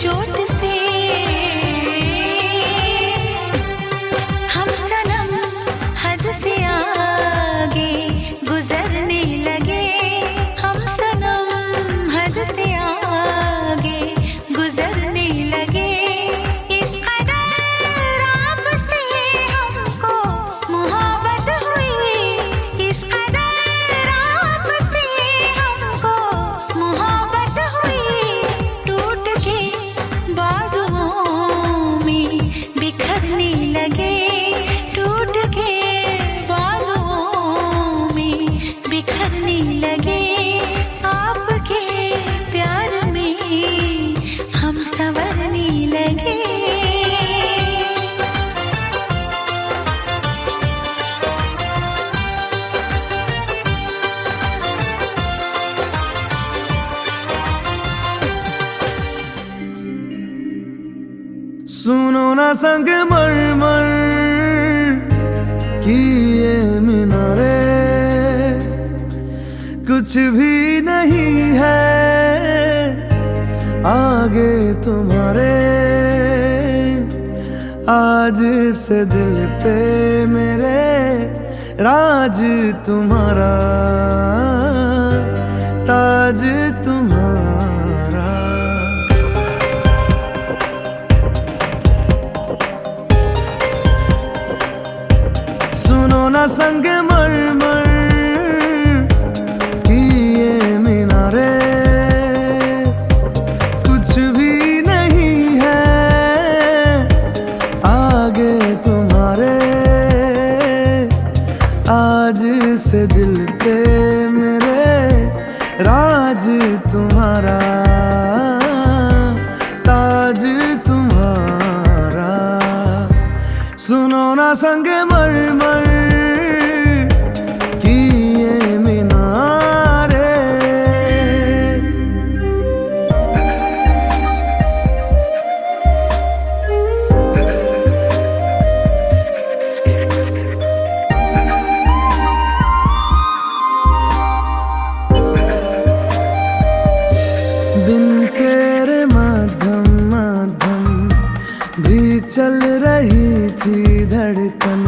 चोट से हम सनम हद से आगे गुजरने लगे। हम सनम हद से आगे गुजरने लगे। इस कदर आपसे हमको मोहब्बत हुई। इस कदर आपसे हमको मोहब्बत हुई। टूट के बाजुओं में बिखरने लगे। टूट के बाजुओं में बिखरने लगे। आपके प्यार में हम संवरने लगे। सुनो ना संग मरमर की ये मीनारे, कुछ भी नहीं है आगे तुम्हारे। आज से दिल पे मेरे राज तुम्हारा, ताज तुम्हारा। सुनो ना संग मरमर की ये मीनारे, कुछ भी नहीं है आगे तुम्हारे। आज से दिल पे मेरे राज तुम्हारा, ताज तुम्हारा। सुनो ना संग मरमर की ये मीनारे। बिन तेरे माध्यम माध्यम भी चल रही थी धड़कन।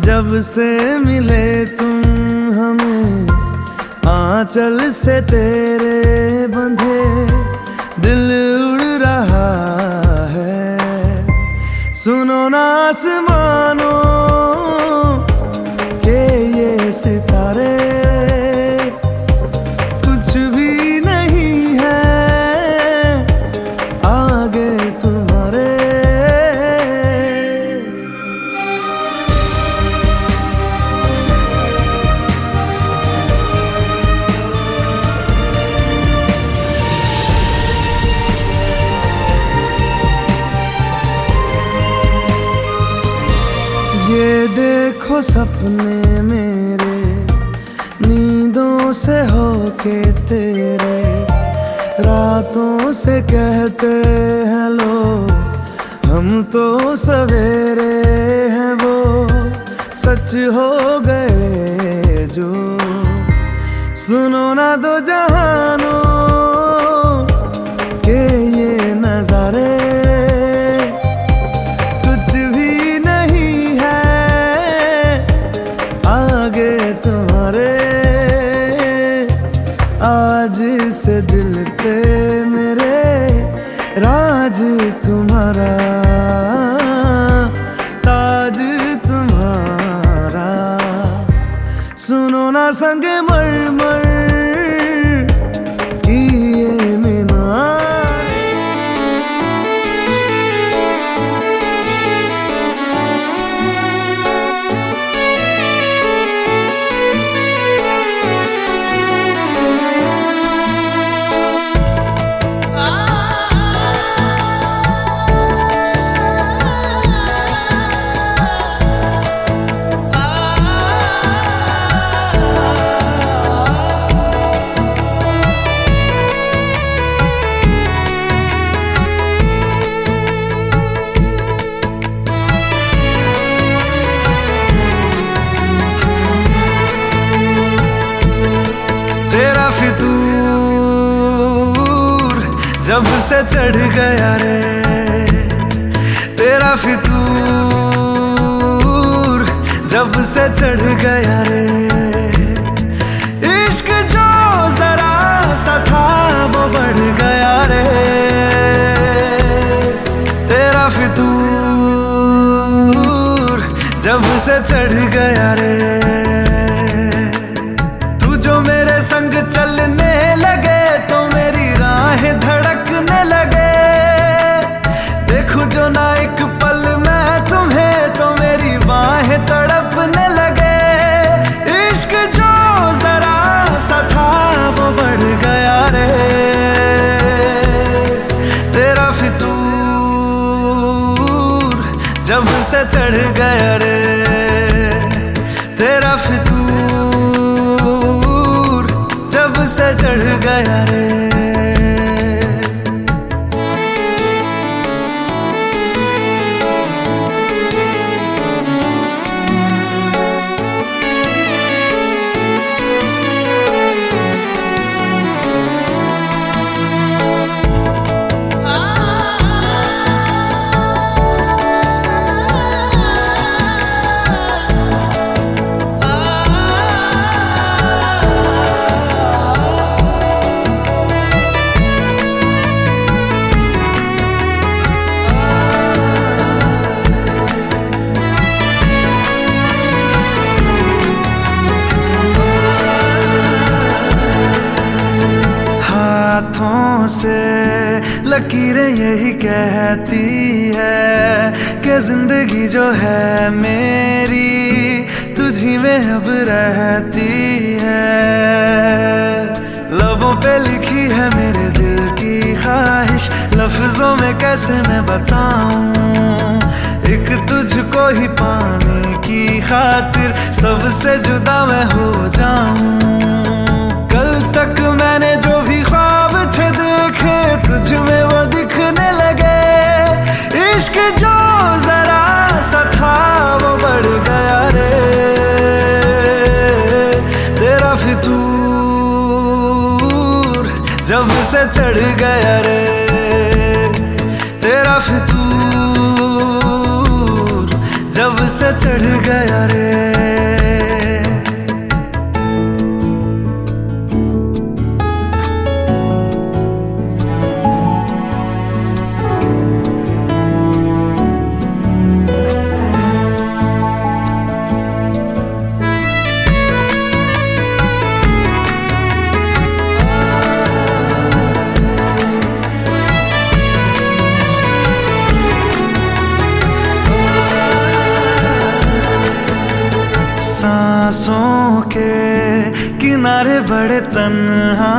जब से मिले तुम हमें आंचल से तेरे बंधे, दिल उड़ रहा है। सुनो ना आसमानों के ये सितारे, कुछ भी नहीं है आगे तुम्हारे। ये देखो सपने मेरे नींदों से होके तेरे, रातों से कहते हैं लोग हम तो सवेरे हैं। वो सच हो गए जो, सुनो ना दो जहानों के ये नजारे। कुछ भी नहीं है आगे तुम्हारे। आज से दिल पे मेरे राज तुम्हारा, ताज तुम्हारा। सुनो ना संग मरमर की ये मीनारे। जब से चढ़ गया रे तेरा फितूर, जब से चढ़ गया रे इश्क जो जरा सा था वो बढ़ गया रे तेरा फितूर, जब से चढ़ गया रे। तू जो मेरे संग चलने लगे तो मेरी राहें धड़कने लगे, देखूं जो ना एक पल मैं तुम्हें तो मेरी बाहें तड़पने लगे। इश्क जो जरा सा था वो बढ़ गया रे तेरा फितूर, जब से चढ़ गया रे तेरा फितूर, जब से चढ़ गया रे। हाथों से लकीरें यही कहती है कि जिंदगी जो है मेरी तुझी में अब रहती है। लबों पे लिखी है मेरे दिल की ख्वाहिश, लफ्जों में कैसे मैं बताऊं, एक तुझको ही पाने की खातिर सबसे जुदा मैं हो जाऊं। कल तक मैंने जो भी ख्वाब थे देखे तुझ में वो दिखने लगे। इश्क जो जरा सा था वो बढ़ गया रे तेरा फितूर, जब से चढ़ गया रे तेरा फितूर, जब से चढ़ गया रे। सांसों के किनारे बड़े तन्हा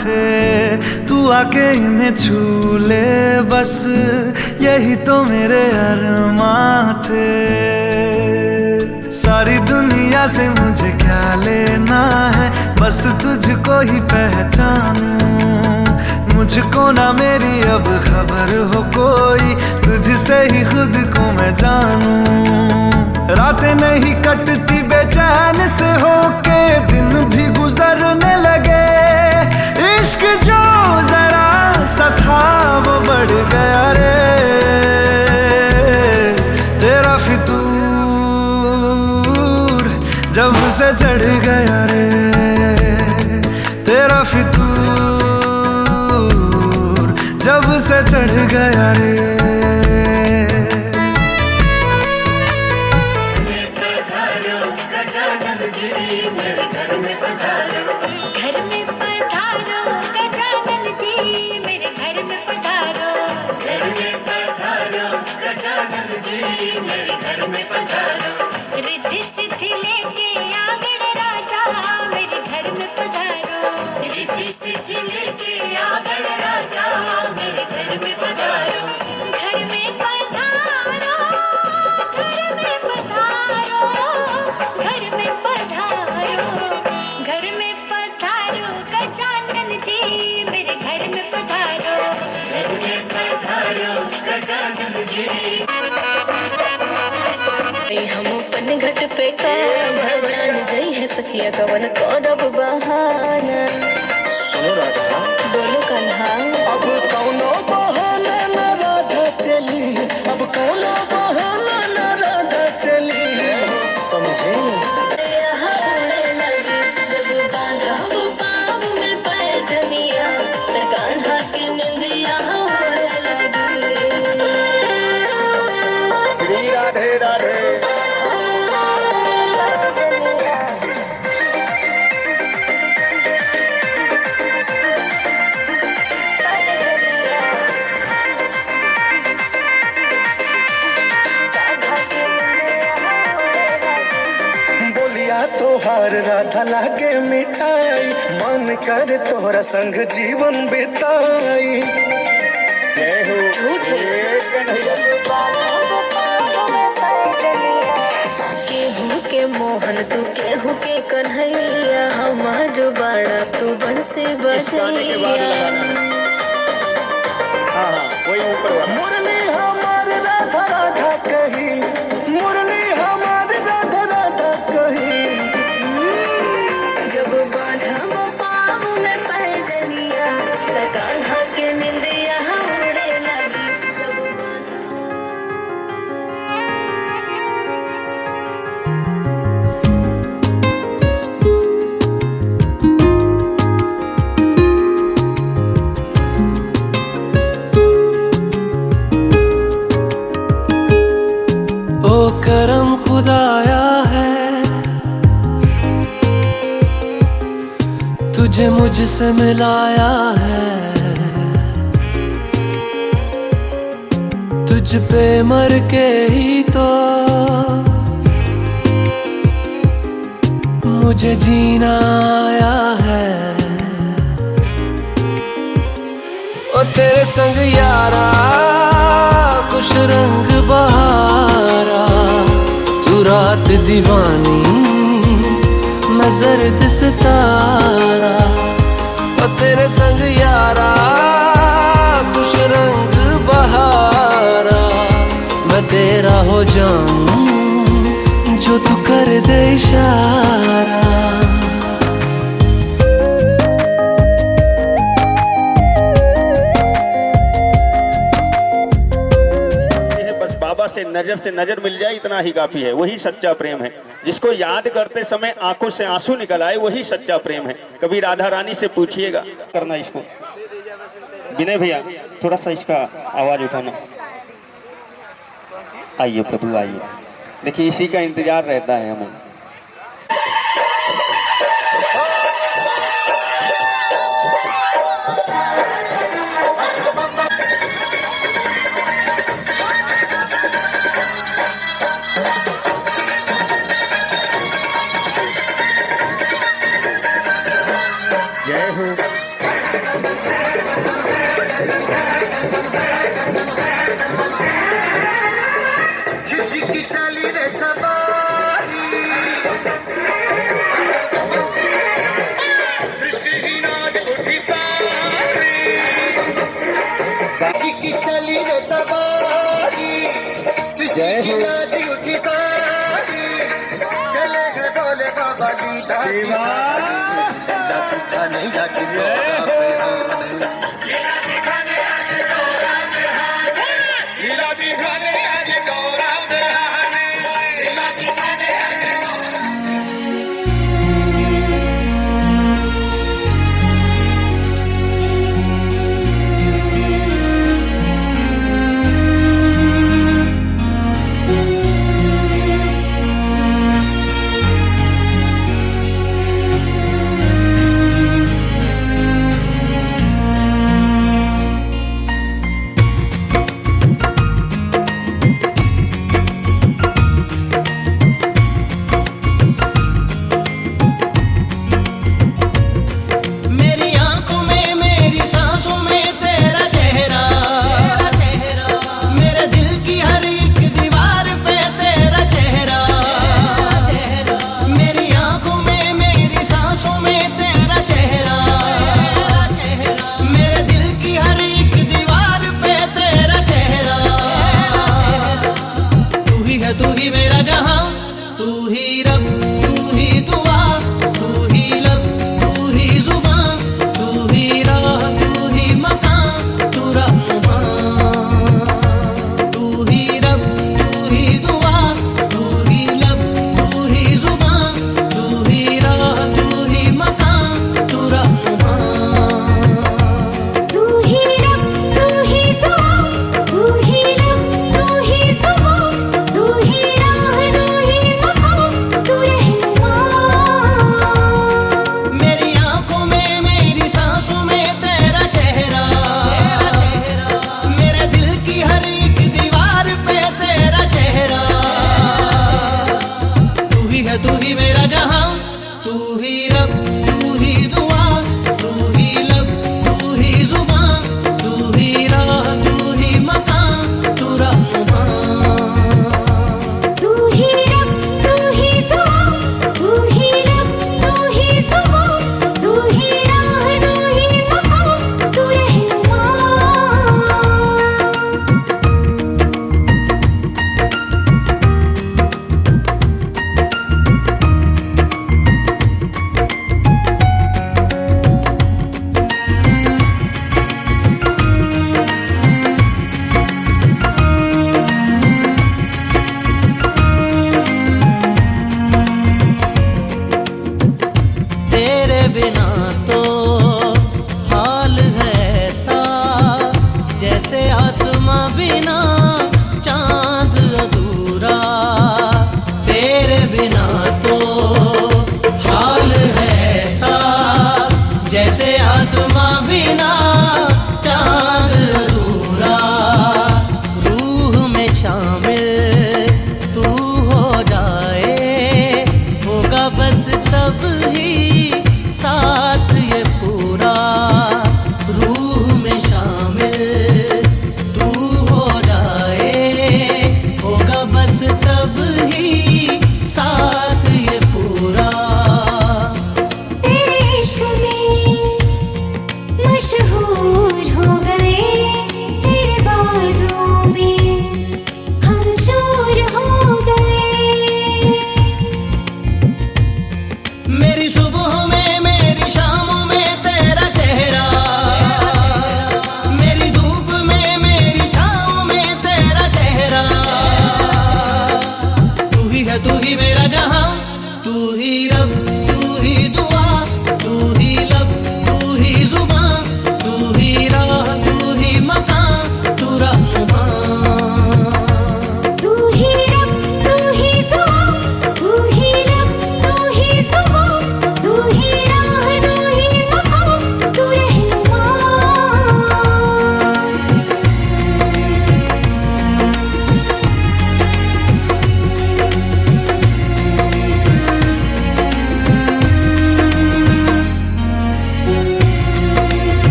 थे, तू आके इन्हें छू ले बस यही तो मेरे अरमां थे। सारी दुनिया से मुझे क्या लेना है, बस तुझको ही पहचानूं। मुझको ना मेरी अब खबर हो कोई, तुझसे ही खुद को मैं जानूं। रातें नहीं कटती बेचैन से होके, दिन भी गुजरने लगे। इश्क जो जरा सा था वो बढ़ गया रे तेरा फितूर, जब से चढ़ गया रे तेरा फितूर, जब से चढ़ गया रे। रिद्धि सिद्धि लेके आ मेरे राजा मेरे घर में पधारो। रिद्धि सिद्धि लेके आ मेरे राजा मेरे घर में पधारो। घर में पधारो, घर में पधारो, घर में पधारो, घर में पधारो गजानन जी मेरे घर में पधारो। घर में पधारो गजानन जी। हम अपन घट पे भजान जई है सखिया कवन करब बहाना। सुनो राधा, बोलो कन्हा। अब कौन कान्हा के निंदिया उड़े लगी। श्री राधे राधे। तोहार राधा लागे मिठाई, मन कर तोहरा संग जीवन बिताई। केहू के मोहन तू केहू के कन्हैया, हमार बाड़ा तू बंसी बजैया। मुरली हमार राधा राधा कही, मुरली हमार राधा राधा कही। जब बांधब पाँव में पैजनिया, त कान्हा के निंदिया उड़े लगी। जब ओ करम खुदाया है, तुझे मुझसे मिलाया है। तुझ पे मर के ही तो मुझे जीना आया है। ओ तेरे संग यारा खुश रंग बहारा, तू रात दीवानी मैं जर्द सितारा। ओ तेरे संग यारा खुश रंग बहारा, मैं तेरा हो जाऊं जो तू कर दे इशारा। से नजर मिल जाए इतना ही काफी है। वही सच्चा प्रेम है। जिसको याद करते समय आंखों से आंसू निकल आए, वही सच्चा प्रेम है। कभी राधा रानी से पूछिएगा करना इसको। विनय भैया थोड़ा सा इसका आवाज उठाना। आइए प्रभु आइए। देखिए इसी का इंतजार रहता है हमें। जय हो। की चाली रे सवारी, की चली रे सवारी, जय हो। उठी सारी, चले गए डोले बाबा की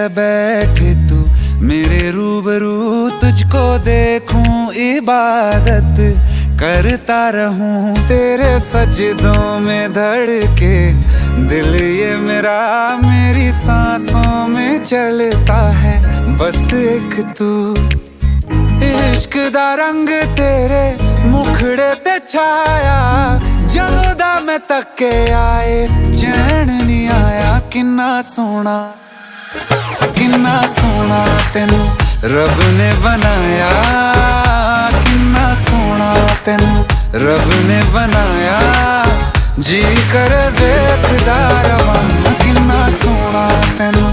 बैठे तू मेरे रूबरू, तुझको देखूं इबादत करता रहूं तेरे सजदों में धड़के दिल ये मेरा, मेरी सांसों में चलता है बस एक तू। इश्क दा रंग तेरे मुखड़े ते छाया, जदों दा मैं तके आए चैन नहीं आया। किन्ना सोना तेनू रब ने बनाया, किन्ना सोना तेनू रब ने बनाया। जी कर वेखदा रवां, किन्ना सोना तेनू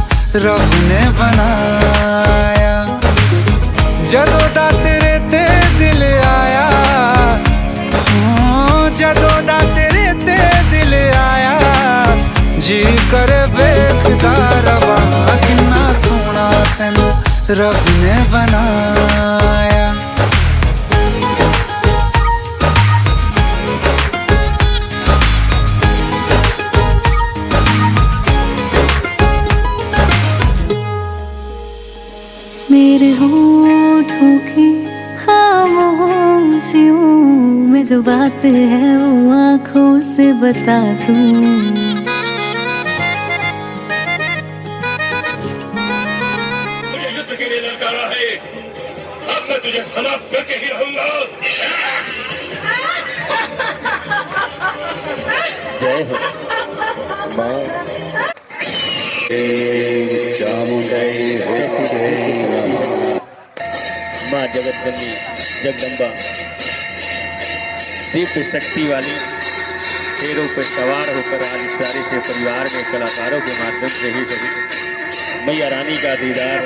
रब ने बनाया। जदों दा तेरे ते दिल आया, जदों दा तेरे ते दिल आया। जी कर वेखदा रवां, किन्ना सोना तेनू रब ने बनाया। मेरे होठों की खामोशियों में जो बात है वो आँखों से बता दूं। अब मैं तुझे समाप्त करके ही रहूंगा। जय हो माँ जगत जननी जगदम्बा दिव्य शक्ति वाली शेरों पर सवार होकर आज इस प्यारे से परिवार में कलाकारों के माध्यम से ही सभी मैया रानी का दीदार,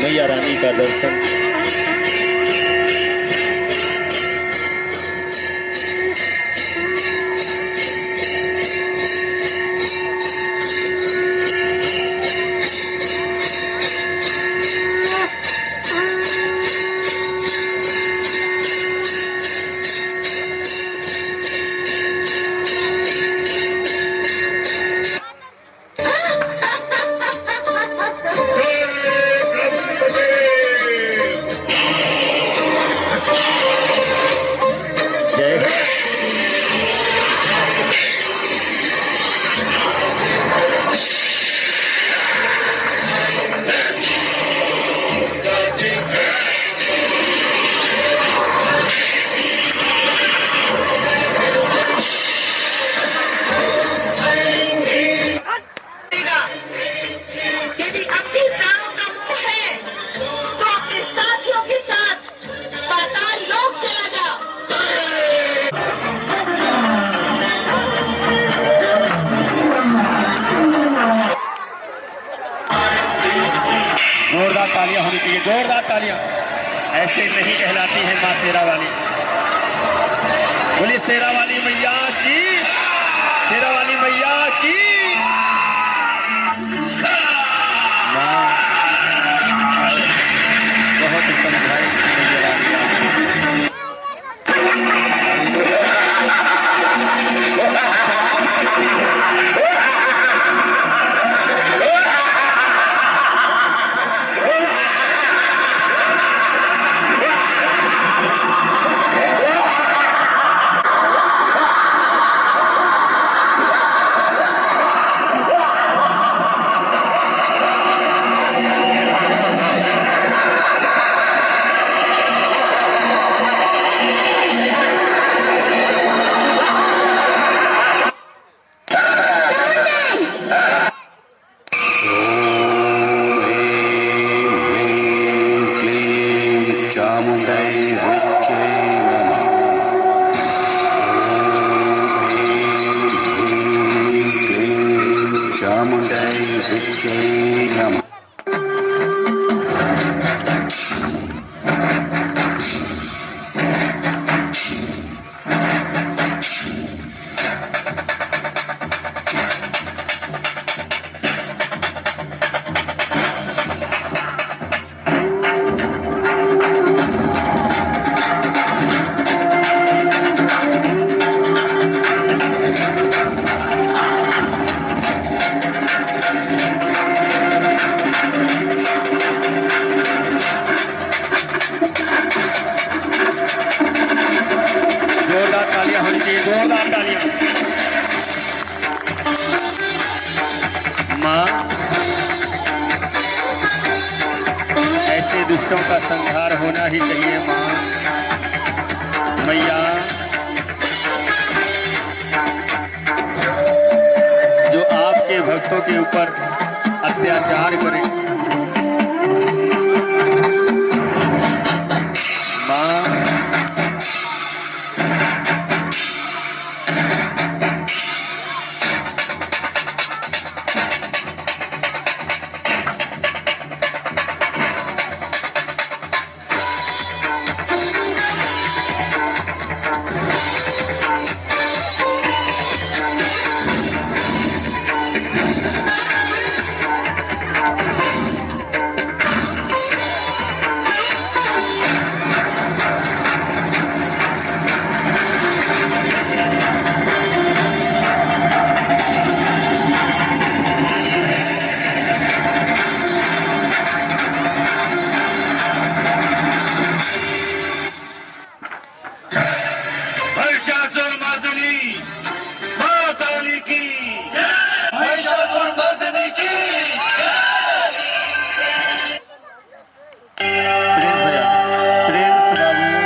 मैया रानी का दर्शन। यदि अपनी प्राणों का मोह है तो अपने साथियों के साथ पाताल लोक चला जा। जोरदार तालियां होनी चाहिए, जोरदार तालियां। ऐसे नहीं कहलाती है माँ शेरा वाली। बोलिए शेरा वाली मैया की, शेरा वाली मैया की। बहुत ही समझाई मैया रानी। तालियां होनी चाहिए, जोरदार तालियां। माँ, ऐसे दुष्टों का संहार होना ही चाहिए माँ। मैया, जो आपके भक्तों के ऊपर अत्याचार करें, माँ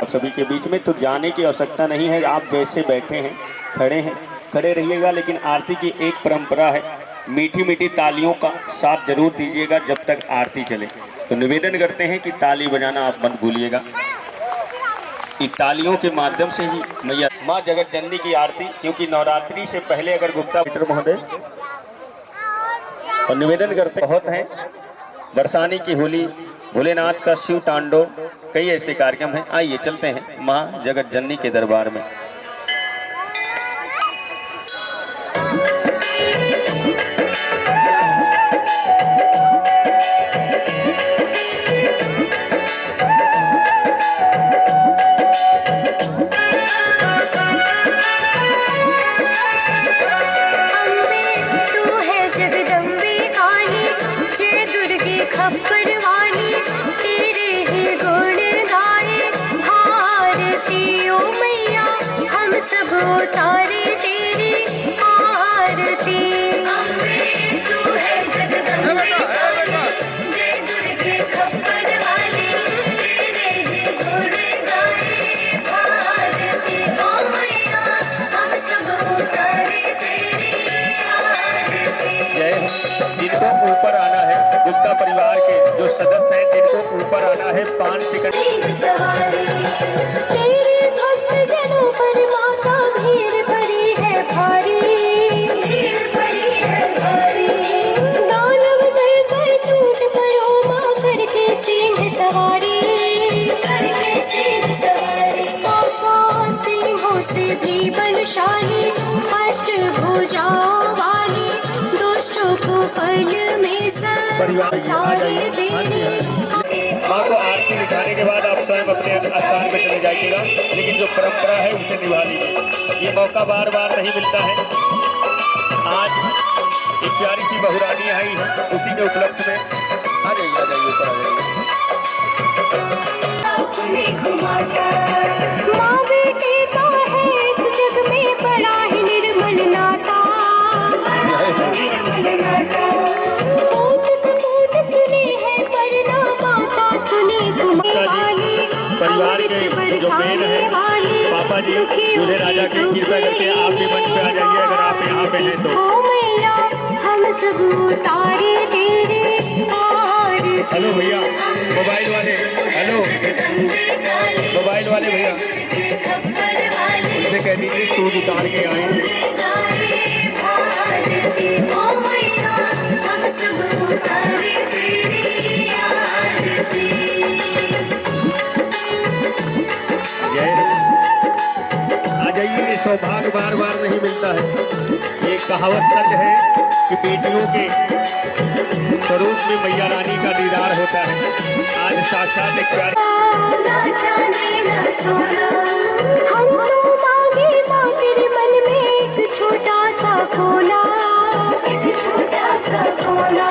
सभी के बीच में, तो जाने की आवश्यकता नहीं है। आप जैसे बैठे हैं, खड़े रहिएगा। लेकिन आरती की एक परंपरा है, मीठी मीठी तालियों का साथ जरूर दीजिएगा जब तक आरती चले। तो निवेदन करते हैं कि ताली बजाना आप मत भूलिएगा। इन तालियों के माध्यम से ही मैया माँ जगत जननी की आरती, क्योंकि नवरात्रि से पहले अगर गुप्ता महोदय और निवेदन करते बहुत हैं, बरसाने की होली, भोलेनाथ का शिव तांडव, कई ऐसे कार्यक्रम हैं। आइए चलते हैं माँ जगत जननी के दरबार में। ऊपर आना है, गुप्ता परिवार के जो सदस्य हैं जिनको ऊपर आना है 5 सेकंड। तेरे भक्त जनों पर माता भीड़ पड़ी है भारी, भीड़ पड़ी है भारी। दानव दल पर टूट पड़ो माँ करके सिंह सवारी, करके सिंह सवारी। 100 सिंहों से भी बलशाली, अष्टभुजाओं वाली, दुष्टों को पल में परिवार माँ को आरती दिखाने के बाद आप स्वयं अपने स्थान में चले जाइएगा, लेकिन जो परंपरा है उसे निभा लीजिए। ये मौका बार बार नहीं मिलता है। आज एक प्यारी सी बहुरानी आई है, उसी के उपलक्ष्य में आ जाइए ऊपर आ जाइए। माँ बेटे का है इस जग में बड़ा ही निर्मल नाता, निर्मल नाता। परिवार के जो मेन है पापा जी, दूल्हे राजा के, कृपया करके आप भी मंच पे आ जाइए अगर आप यहाँ पे हैं तो। हम सब उतारे तेरे आरती। हेलो भैया मोबाइल वाले, हेलो मोबाइल वाले भैया, उनसे कह दीजिए सूट उतार के आए। सौभाग्य बार बार नहीं मिलता है। ये कहावत सच है कि बेटियों के स्वरूप में मैया रानी का दीदार होता है। आज साक्षात एक प्यार हम तो मांगे माँ तेरे मन में एक छोटा सा कोना, एक छोटा सा कोना।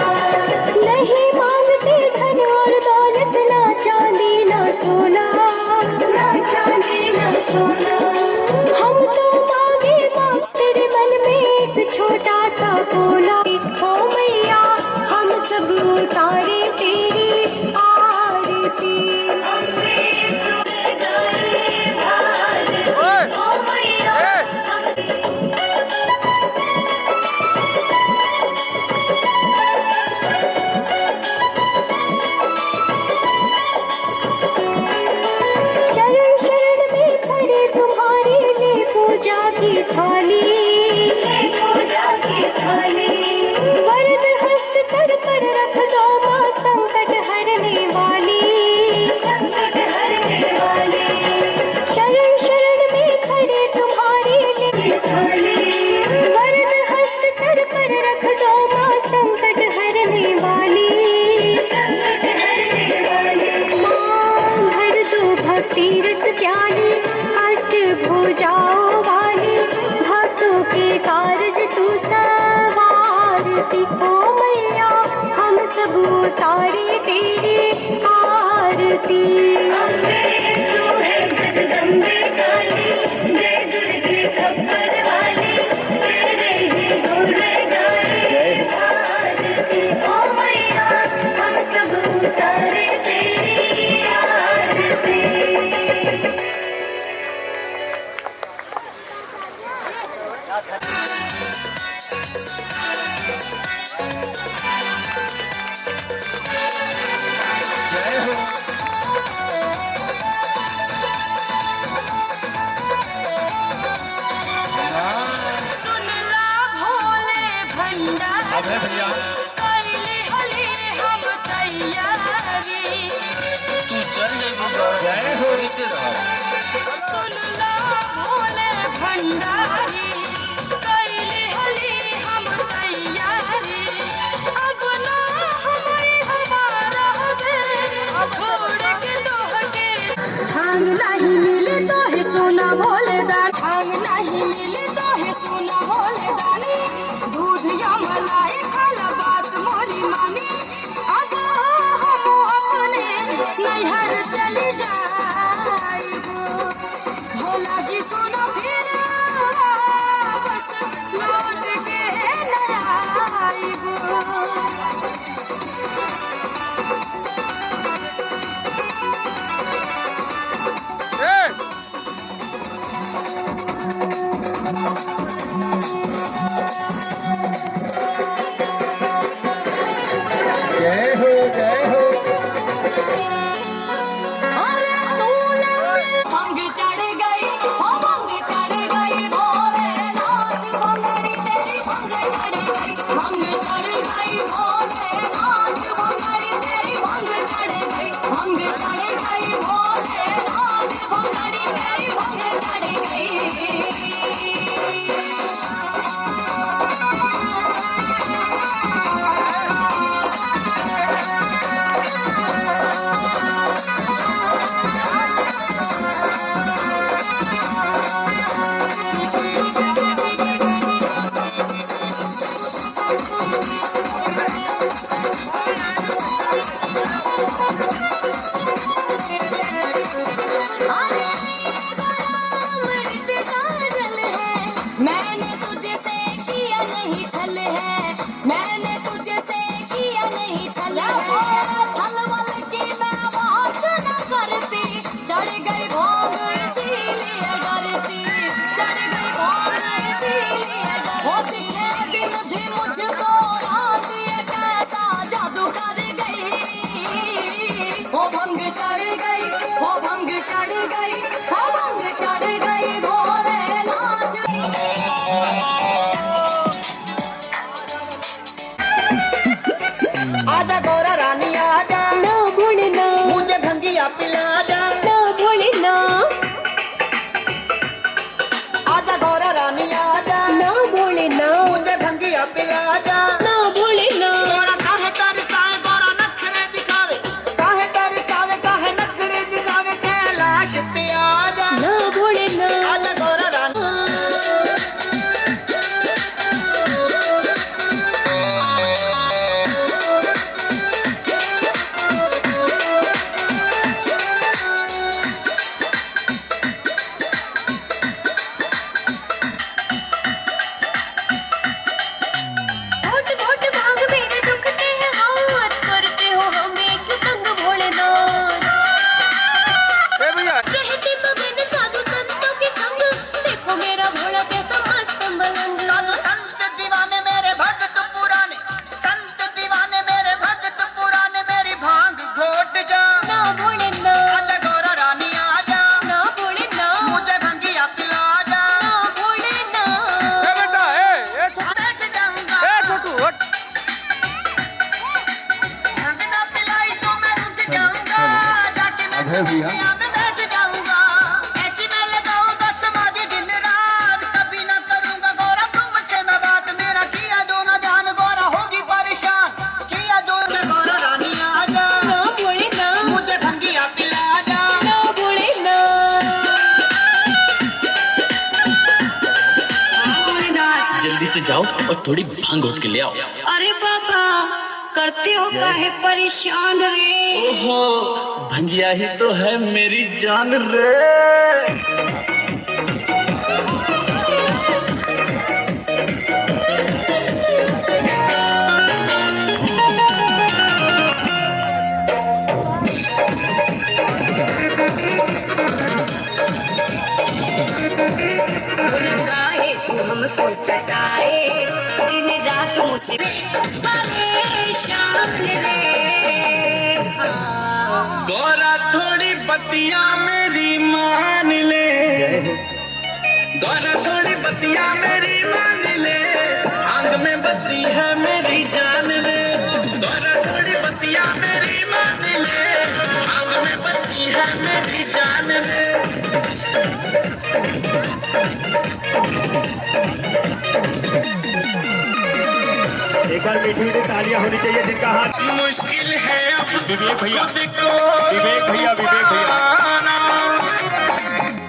नहीं मांगते धन और दौलत, ना चांदी ना सोना, ना चांदी ना सोना। हम तो थाली, पूजा की थाली। वरद हस्त सर पर रख दो माँ संकट हरने वाली, संकट हरने वाली। शरण शरण में खड़े तुम्हारे लिए थाली, वरद हस्त सर पर रख दो माँ संकट हरने वाली, संकट हरने वाली। माँ भर दो भक्ति रस प्याली, अष्ट भुजाओं वाली, भक्तों के कारज तू सवारती। ओ मैया हम सब उतारे तेरी आरती। अम्बे तू है जगदम्बे काली, जय दुर्गे खप्पर वाली, तेरे ही गुण गाए आरती। ओ मैया हम सब उतारे तेरी आरती। सुन ला भोले भंडारी, कैली हली हम तैयारी। तू चल जय हो इसे सुन ला भोले भंडारी, कैली हली हम तैयारी। अब ना हमारी हमारा हवे, छोड़ के तोहके भांग नहीं मिले तो है सोना भोले दान, भांग नहीं मिले तो है सोना भोले दानी। दूध या मलाई खाला बात मोरी मानी, अब हम अपने नैहर चली जाइबो। भोला जी सुनो फिर वापस लौट के न आइबो। जय हो जय हो। अरे तूने भंग चढ़ गई, ओ भंग चढ़ गई भोलेनाथ, भंगड़ी तेरी भंग चढ़ गई, भंग चढ़ गई भोलेनाथ, भंगड़ी तेरी भंग चढ़ गई, भंग चढ़ गई भोलेनाथ, भंगड़ी तेरी भंग चढ़ गई। जाओ और थोड़ी भांग घोट के ले आओ। अरे बाबा करते हो काहे परेशान रे। ओहो भंगिया ही तो है मेरी जान रे। काहे तू हमको सताए दिन रात मुझसे परेशान रे। गौरा थोड़ी बतिया मेरी मान ले, गौरा थोड़ी बतिया मेरी मान ले, आंग में बसी है मेरी जान रे। गौरा थोड़ी बतिया मेरी मान ले, आंग में बसी है मेरी जान रे। एक बार मीठी मीठी तालियां होनी चाहिए जिनका हाथ। मुश्किल है अब विवेक भैया, खुद को विवेक भैया, विवेक भैया।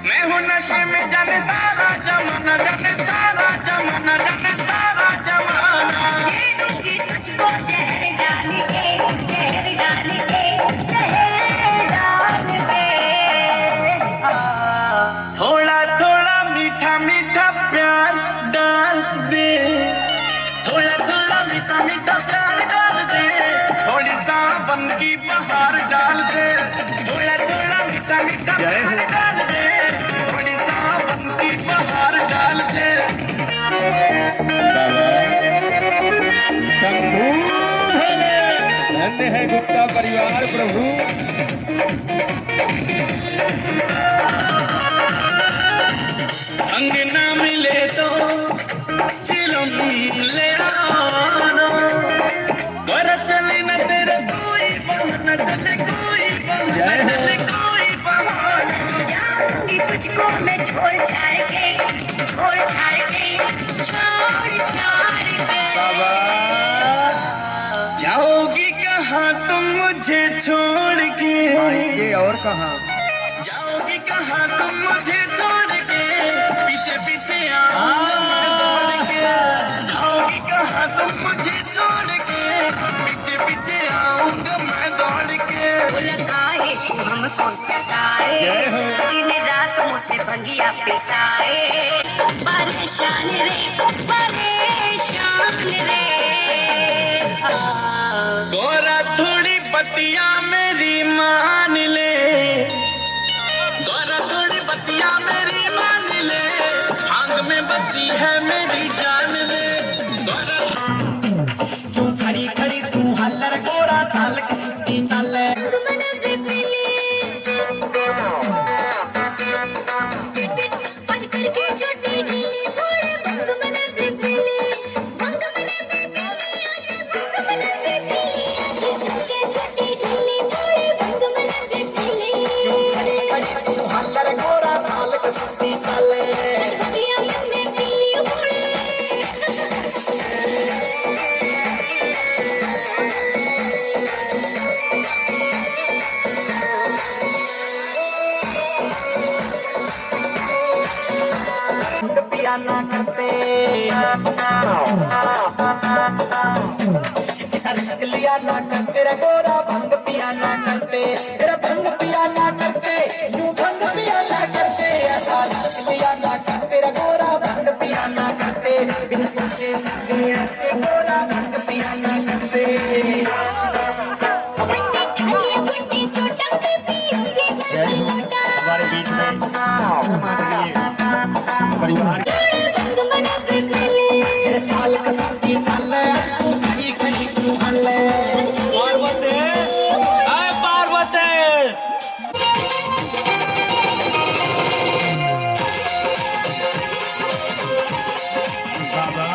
मैं हूँ नशे में जाने सारा जमाना, जाने सारा जमाना, जाने सारा जमाना। दे दूंगी तुझको जहर डाल के, जहर डाल के, जहर डाल के। थोड़ा थोड़ा मीठा मीठा प्यार डाल दे, थोड़ा थोड़ा मीठा मीठा प्यार डाल दे, थोड़ी सावन की बहार डाल दे। थोड़ा थोड़ा मीठा मीठा प्यार डाल दे, थोड़ी सावन की बहार डाल दे। शंभू भोले, धन्य है गुप्ता परिवार प्रभु। अंग ना मिले तो चिलम ले आना, घर चले न तेरे कोई बहाना, चले कोई बहाना, चले कोई बहाना। जाऊंगी तुझको मैं छोड़ छाड़ के, छोड़ छाड़ के, छोड़ छाड़ के। जाओगी कहाँ तुम मुझे छोड़ के, ये और कहाँ जाओगी कहाँ तुम मुझे छोड़ के, पीछे पीछे आऊंगा मैं दौड़ के। जाओगी कहाँ तुम मुझे छोड़ के, पीछे पीछे आऊंगा मैं दौड़ के। काहे तू हमको सताए दिन रात मुझसे भंगिया पिसाए। परेशान रे, परेशान रे। गौरा थोड़ी बतिया मेरी मान ले, गौरा थोड़ी बतिया मेरी मान ले, आंग में बसी है मेरी जान रे। गौरा तू खड़ी खड़ी तू हल्लर गोरा चाल के सुस्ती चाले। आज करके छोटी ढीली थोड़े भंग मन पे पीली, भंग मन पे पीली, आज भंग मन पे पीली, आज करके छोटी ढीली थोड़े भंग मन पे पीली। खड़ी खड़ी तू हल्लर गोरा चाल के सुस्ती चाले। बगिया मन में पीली उड़े। पिया ना करते ऐसा रिस्क लिया ना करते रे गोरा, भंग पिया ना करते, तेरा भंग पिया ना करते, यूं भंग पिया ना करते। ऐसा रिस्क लिया ना करते रे गोरा, भंग पिया ना करते, बिन सोचे समझे ऐसे गोरा भंग पिया ना करते। बंदे खाली बंदे सोटा पे पीऊंगी मैं लोटा। हमारे बीच में परिवार भंग मन पे पीली। तेरे चाल का सुस्ती चाले, तू खड़ी खड़ी तू हल्ले। पार्वती, आए पार्वती। बाबा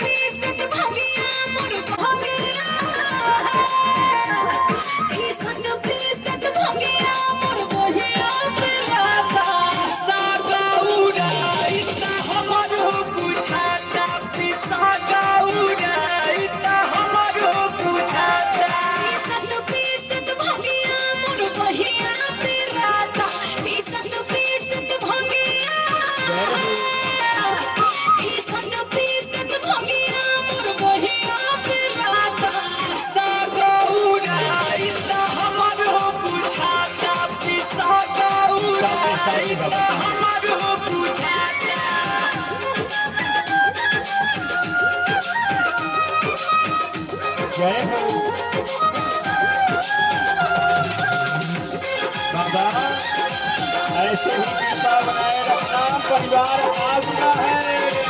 पीसत भागिया मोर भागिया। पीसत भागिया हमार हो बुझाता। जय हो बाबा, ऐसे ही कृपा बनाए रखना, परिवार आपका है।